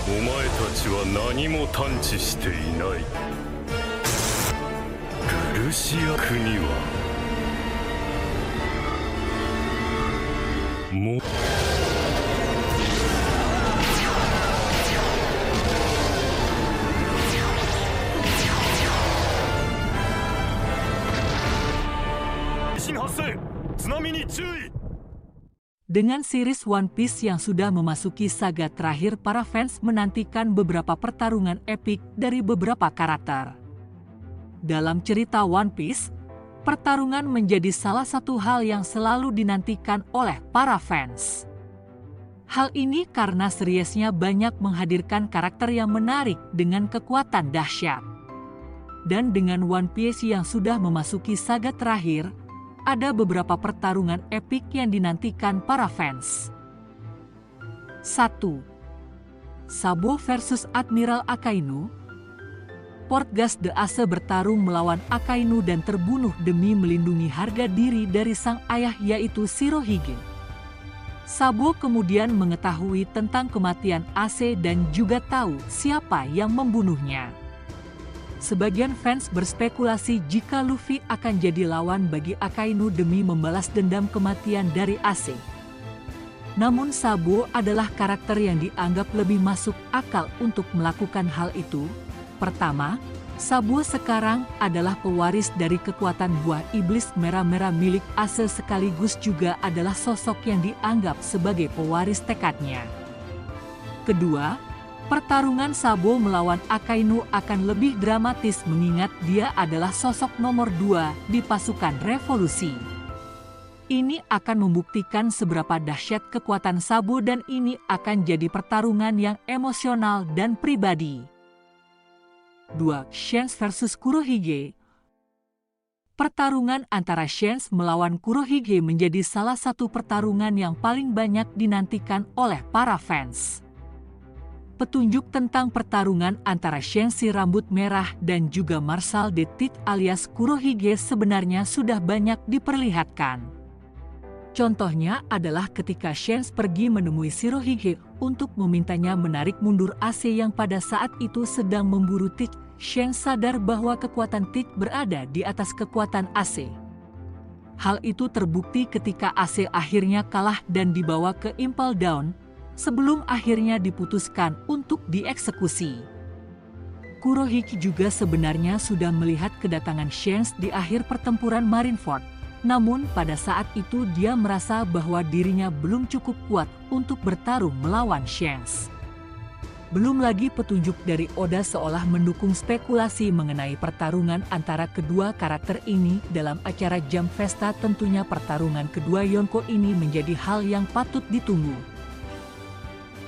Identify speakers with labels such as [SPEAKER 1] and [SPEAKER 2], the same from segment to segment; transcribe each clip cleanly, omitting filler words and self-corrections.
[SPEAKER 1] お前たちは何も探知していない。グルシア国はもう地震発生、津波に注意。
[SPEAKER 2] Dengan series One Piece yang sudah memasuki saga terakhir, para fans menantikan beberapa pertarungan epik dari beberapa karakter. Dalam cerita One Piece, pertarungan menjadi salah satu hal yang selalu dinantikan oleh para fans. Hal ini karena seriesnya banyak menghadirkan karakter yang menarik dengan kekuatan dahsyat. Dan dengan One Piece yang sudah memasuki saga terakhir, ada beberapa pertarungan epik yang dinantikan para fans. 1. Sabo versus Admiral Akainu. Portgas de Ace bertarung melawan Akainu dan terbunuh demi melindungi harga diri dari sang ayah yaitu Shirohige. Sabo kemudian mengetahui tentang kematian Ace dan juga tahu siapa yang membunuhnya. Sebagian fans berspekulasi jika Luffy akan jadi lawan bagi Akainu demi membalas dendam kematian dari Ace. Namun Sabo adalah karakter yang dianggap lebih masuk akal untuk melakukan hal itu. Pertama, Sabo sekarang adalah pewaris dari kekuatan buah iblis merah-merah milik Ace sekaligus juga adalah sosok yang dianggap sebagai pewaris tekadnya. Kedua, pertarungan Sabo melawan Akainu akan lebih dramatis mengingat dia adalah sosok nomor 2 di pasukan revolusi. Ini akan membuktikan seberapa dahsyat kekuatan Sabo dan ini akan jadi pertarungan yang emosional dan pribadi. 2. Shanks versus Kurohige. Pertarungan antara Shanks melawan Kurohige menjadi salah satu pertarungan yang paling banyak dinantikan oleh para fans. Petunjuk tentang pertarungan antara Shanks si rambut merah dan juga Marshal de Tit alias Kurohige sebenarnya sudah banyak diperlihatkan. Contohnya adalah ketika Shanks pergi menemui Shirohige untuk memintanya menarik mundur Ace yang pada saat itu sedang memburu Tit. Shanks sadar bahwa kekuatan Tit berada di atas kekuatan Ace. Hal itu terbukti ketika Ace akhirnya kalah dan dibawa ke Impel Down, sebelum akhirnya diputuskan untuk dieksekusi. Kurohige juga sebenarnya sudah melihat kedatangan Shanks di akhir pertempuran Marineford, namun pada saat itu dia merasa bahwa dirinya belum cukup kuat untuk bertarung melawan Shanks. Belum lagi petunjuk dari Oda seolah mendukung spekulasi mengenai pertarungan antara kedua karakter ini dalam acara Jump Festa. Tentunya pertarungan kedua Yonko ini menjadi hal yang patut ditunggu.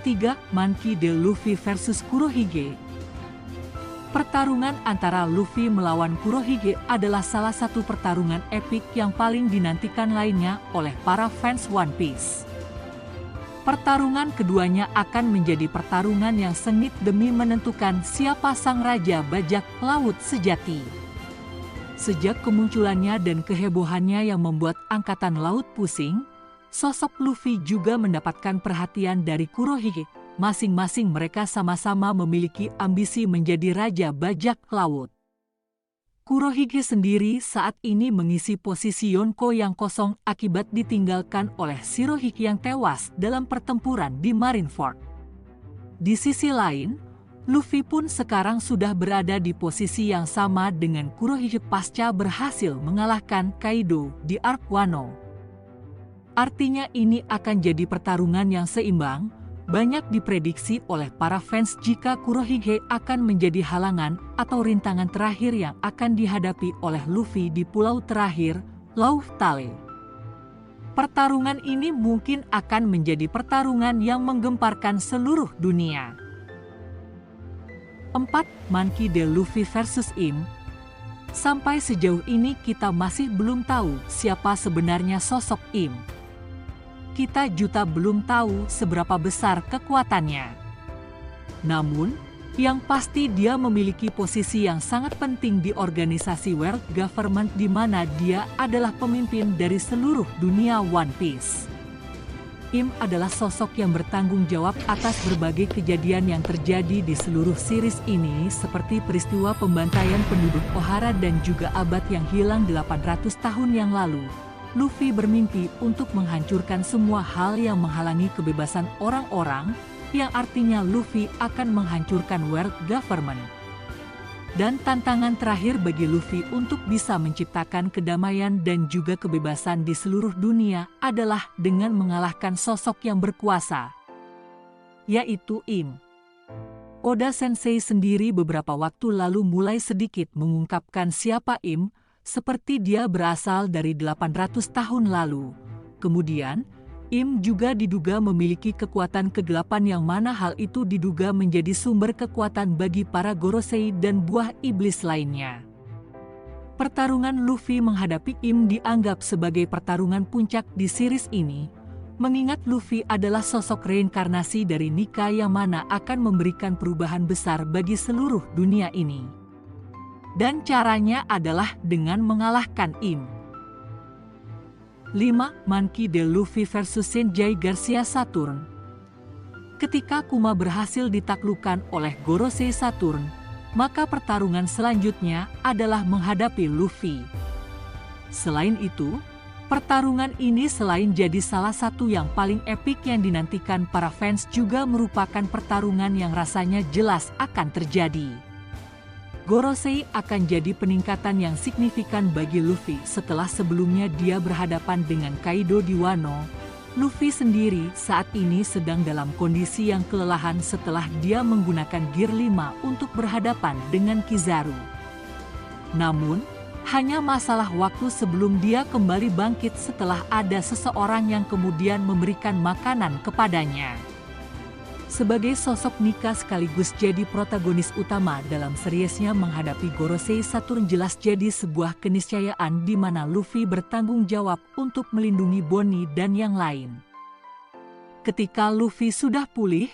[SPEAKER 2] 3. Monkey D. Luffy versus Kurohige. Pertarungan antara Luffy melawan Kurohige adalah salah satu pertarungan epik yang paling dinantikan lainnya oleh para fans One Piece. Pertarungan keduanya akan menjadi pertarungan yang sengit demi menentukan siapa sang raja bajak laut sejati. Sejak kemunculannya dan kehebohannya yang membuat angkatan laut pusing, sosok Luffy juga mendapatkan perhatian dari Kurohige. Masing-masing mereka sama-sama memiliki ambisi menjadi raja bajak laut. Kurohige sendiri saat ini mengisi posisi Yonko yang kosong akibat ditinggalkan oleh Shirohige yang tewas dalam pertempuran di Marineford. Di sisi lain, Luffy pun sekarang sudah berada di posisi yang sama dengan Kurohige pasca berhasil mengalahkan Kaido di Arc Wano. Artinya ini akan jadi pertarungan yang seimbang. Banyak diprediksi oleh para fans jika Kurohige akan menjadi halangan atau rintangan terakhir yang akan dihadapi oleh Luffy di pulau terakhir, Laut Tale. Pertarungan ini mungkin akan menjadi pertarungan yang menggemparkan seluruh dunia. 4. Monkey D. Luffy versus Im. Sampai sejauh ini kita masih belum tahu siapa sebenarnya sosok Im. Kita juga belum tahu seberapa besar kekuatannya. Namun, yang pasti dia memiliki posisi yang sangat penting di organisasi World Government di mana dia adalah pemimpin dari seluruh dunia One Piece. Im adalah sosok yang bertanggung jawab atas berbagai kejadian yang terjadi di seluruh series ini seperti peristiwa pembantaian penduduk Ohara dan juga abad yang hilang 800 tahun yang lalu. Luffy bermimpi untuk menghancurkan semua hal yang menghalangi kebebasan orang-orang, yang artinya Luffy akan menghancurkan world government. Dan tantangan terakhir bagi Luffy untuk bisa menciptakan kedamaian dan juga kebebasan di seluruh dunia adalah dengan mengalahkan sosok yang berkuasa, yaitu Im. Oda Sensei sendiri beberapa waktu lalu mulai sedikit mengungkapkan siapa Im, seperti dia berasal dari 800 tahun lalu. Kemudian, Im juga diduga memiliki kekuatan kegelapan yang mana hal itu diduga menjadi sumber kekuatan bagi para Gorosei dan buah iblis lainnya. Pertarungan Luffy menghadapi Im dianggap sebagai pertarungan puncak di series ini, mengingat Luffy adalah sosok reinkarnasi dari Nika yang mana akan memberikan perubahan besar bagi seluruh dunia ini. Dan caranya adalah dengan mengalahkan Im. 5. Monkey D. Luffy vs Sanjay Garcia Saturn. Ketika Kuma berhasil ditaklukkan oleh Gorosei Saturn, maka pertarungan selanjutnya adalah menghadapi Luffy. Selain itu, pertarungan ini selain jadi salah satu yang paling epik yang dinantikan para fans juga merupakan pertarungan yang rasanya jelas akan terjadi. Gorosei akan jadi peningkatan yang signifikan bagi Luffy setelah sebelumnya dia berhadapan dengan Kaido di Wano. Luffy sendiri saat ini sedang dalam kondisi yang kelelahan setelah dia menggunakan Gear 5 untuk berhadapan dengan Kizaru. Namun, hanya masalah waktu sebelum dia kembali bangkit setelah ada seseorang yang kemudian memberikan makanan kepadanya. Sebagai sosok Nika sekaligus jadi protagonis utama dalam seriesnya menghadapi Gorosei Saturn jelas jadi sebuah keniscayaan di mana Luffy bertanggung jawab untuk melindungi Bonnie dan yang lain. Ketika Luffy sudah pulih,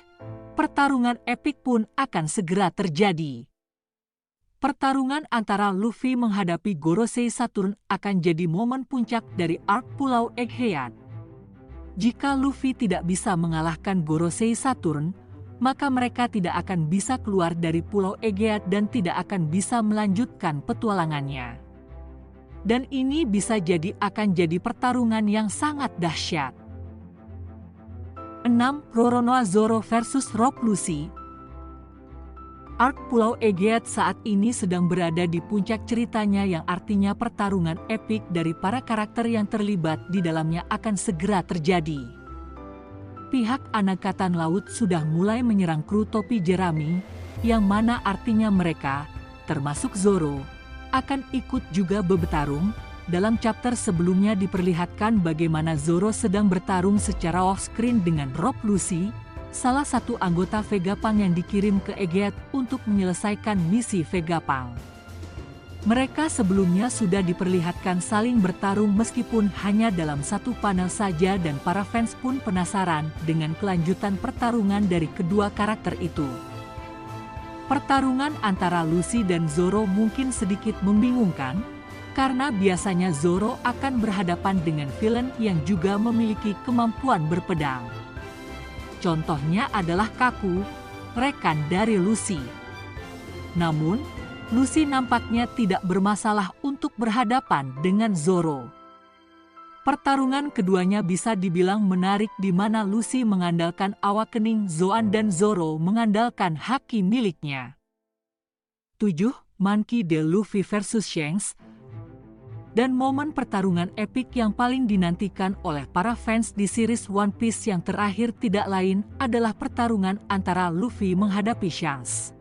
[SPEAKER 2] pertarungan epik pun akan segera terjadi. Pertarungan antara Luffy menghadapi Gorosei Saturn akan jadi momen puncak dari arc Pulau Egghead. Jika Luffy tidak bisa mengalahkan Gorosei Saturn, maka mereka tidak akan bisa keluar dari Pulau Egghead dan tidak akan bisa melanjutkan petualangannya. Dan ini bisa jadi akan jadi pertarungan yang sangat dahsyat. 6. Roronoa Zoro vs Rock Lucy. Arc Pulau Egghead saat ini sedang berada di puncak ceritanya yang artinya pertarungan epik dari para karakter yang terlibat di dalamnya akan segera terjadi. Pihak Angkatan Laut sudah mulai menyerang kru topi jerami, yang mana artinya mereka, termasuk Zoro, akan ikut juga bertarung. Dalam chapter sebelumnya diperlihatkan bagaimana Zoro sedang bertarung secara off-screen dengan Rock Lucy, salah satu anggota Vegapunk yang dikirim ke Egghead untuk menyelesaikan misi Vegapunk. Mereka sebelumnya sudah diperlihatkan saling bertarung meskipun hanya dalam satu panel saja dan para fans pun penasaran dengan kelanjutan pertarungan dari kedua karakter itu. Pertarungan antara Lucy dan Zoro mungkin sedikit membingungkan, karena biasanya Zoro akan berhadapan dengan villain yang juga memiliki kemampuan berpedang. Contohnya adalah Kaku, rekan dari Lucy. Namun, Lucy nampaknya tidak bermasalah untuk berhadapan dengan Zoro. Pertarungan keduanya bisa dibilang menarik di mana Lucy mengandalkan Awakening Zoan dan Zoro mengandalkan haki miliknya. 7. Monkey D. Luffy vs Shanks. Dan momen pertarungan epik yang paling dinantikan oleh para fans di series One Piece yang terakhir tidak lain adalah pertarungan antara Luffy menghadapi Shanks.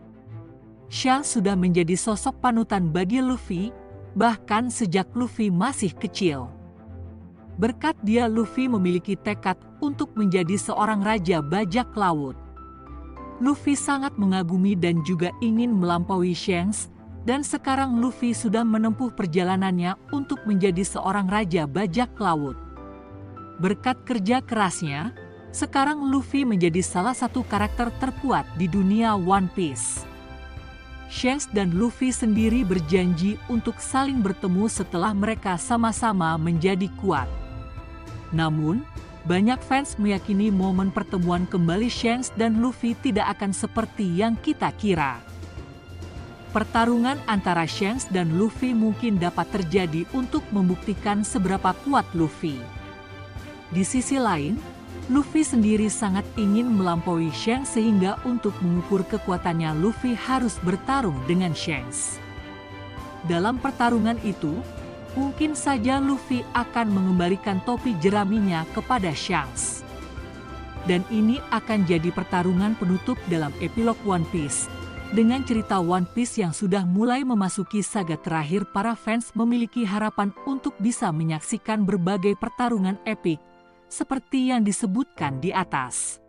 [SPEAKER 2] Shanks sudah menjadi sosok panutan bagi Luffy, bahkan sejak Luffy masih kecil. Berkat dia Luffy memiliki tekad untuk menjadi seorang raja bajak laut. Luffy sangat mengagumi dan juga ingin melampaui Shanks, dan sekarang Luffy sudah menempuh perjalanannya untuk menjadi seorang raja bajak laut. Berkat kerja kerasnya, sekarang Luffy menjadi salah satu karakter terkuat di dunia One Piece. Shanks dan Luffy sendiri berjanji untuk saling bertemu setelah mereka sama-sama menjadi kuat. Namun, Banyak fans meyakini momen pertemuan kembali Shanks dan Luffy tidak akan seperti yang kita kira. Pertarungan antara Shanks dan Luffy mungkin dapat terjadi untuk membuktikan seberapa kuat Luffy. Di sisi lain, Luffy sendiri sangat ingin melampaui Shanks sehingga untuk mengukur kekuatannya Luffy harus bertarung dengan Shanks. Dalam pertarungan itu, mungkin saja Luffy akan mengembalikan topi jeraminya kepada Shanks. Dan ini akan jadi pertarungan penutup dalam epilog One Piece. Dengan cerita One Piece yang sudah mulai memasuki saga terakhir, para fans memiliki harapan untuk bisa menyaksikan berbagai pertarungan epik, seperti yang disebutkan di atas.